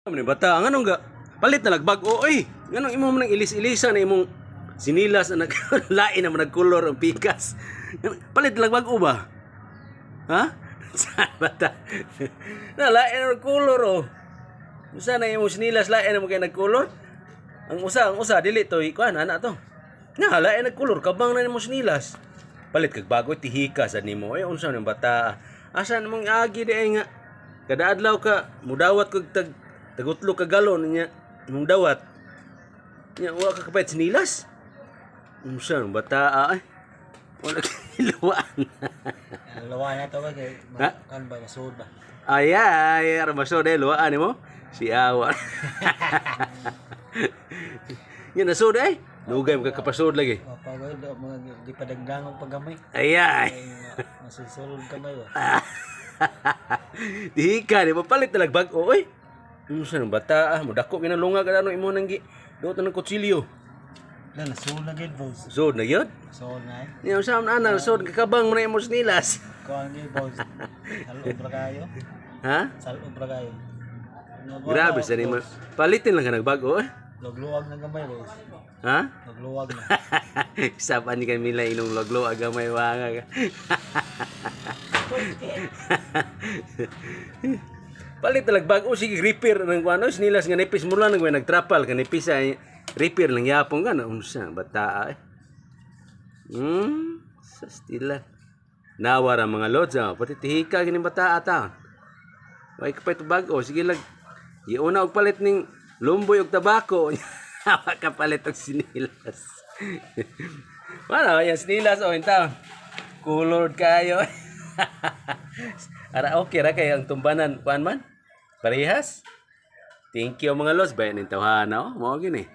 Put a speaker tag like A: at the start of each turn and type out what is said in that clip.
A: Ni bata, ang anong ga palit na lagbag oy. Nganong imo man ilis-ilisa na imong sinilas na lain na nagkolor ang pikas. Palit na lagbag o ba? Ha? Sa bata. Na lain na kolor oh. Usa na imong sinilas lain na mo kay nagkolor. Ang usa dili to ikuan ana to. Na lain nagkolor kabang na imong sinilas. Palit kag bago tihika sa nimo. Ay unsa nang bata? Asa namang agi di ay nga kada adlaw ka mudawat kog tagutlo ka galon niya imong dawat. Nya wa ka kapait sinilas. Unsa nang bata ay? Wala kiluan.
B: Luwa na to ba kay kan ba masud ba?
A: Ay armasod luwaan mo. Si Awa. Yan nasod ay. Lugay mo kapasod lagi.
B: O pagod mga di padagdang og pagamay.
A: Ay.
B: Masusulod kamay ba.
A: Di ka di mapalit na lagbag oy. Unsa nang bata mo dako ginalunga kada ano imo nang gi. Duot ng kutsilyo.
B: Na nasud na gid boss.
A: Sod na gyud.
B: So na.
A: Niya sa ana sod kakabang mo na imong sinilas.
B: Kuan gid boss. Salo pra kayo.
A: Ha?
B: Salo pra kayo.
A: Grabe sa nimo. Palitin lang ka nagbago eh.
B: Logluwag na gamay boss.
A: Ha?
B: Logluwag na.
A: Sapan ni Camila inong loglo agamay wanga ka. Palit na lagbag o sige repair ng kuano sinilas nga nipis mo lang nagtrapal ka nipis ay repair lang yapon ka na unsa bata eh. Sa stila. Nawara mga lods pati tihika gini bata ata. Way ka pa ito bago sige lag. Iuna og palit ning lumboy og tabako. Hawa ka palit og sinilas. Wala yan sinilas o inta. Colored kayo. Ara okay ra kay ang tumbanan kuan man. Parehas. Thank you mga lods bayan ning tawhana oh. Mao gini.